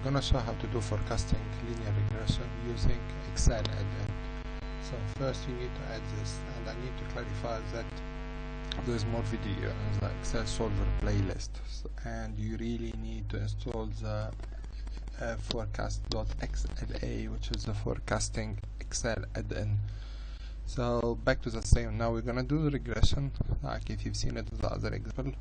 we're gonna show how to do forecasting linear regression using Excel add-in. So first you need to add this, and I need to clarify that there's more video in the Excel solver playlist, and you really need to install the forecast.xla, which is the forecasting Excel add-in. So back to the same. Now we're gonna do the regression like if you've seen it in the other example,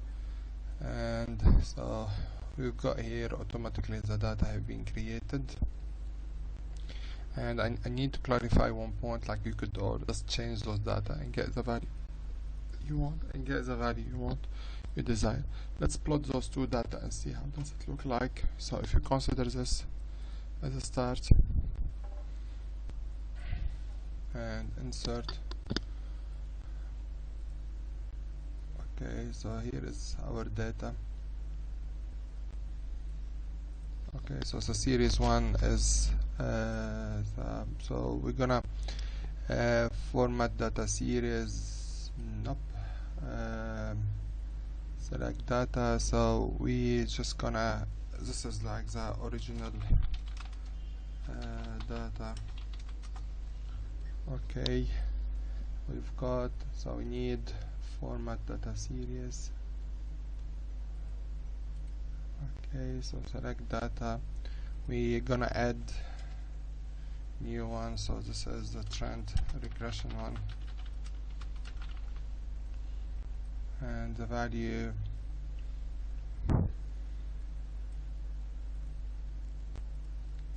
and so we've got here automatically the data have been created, and I need to clarify one point. Like you could just change those data and get the value you want and get the value you desire. Let's plot those two data and see how does it look like. So if you consider this as a start and insert, okay, so here is our data. Okay, so series 1 is so we're gonna format data series, nope, select data, so we just gonna, this is like the original data. Okay, we've got, so we need format data series. Okay, so select data, we're gonna add new one, so this is the trend regression one, and the value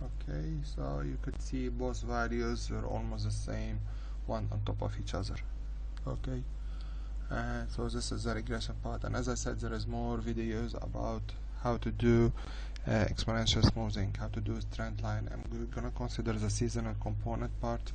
okay, so you could see both values are almost the same, one on top of each other. Okay, so this is the regression part, and as I said, there is more videos about how to do exponential smoothing, how to do a trend line, and we're gonna consider the seasonal component part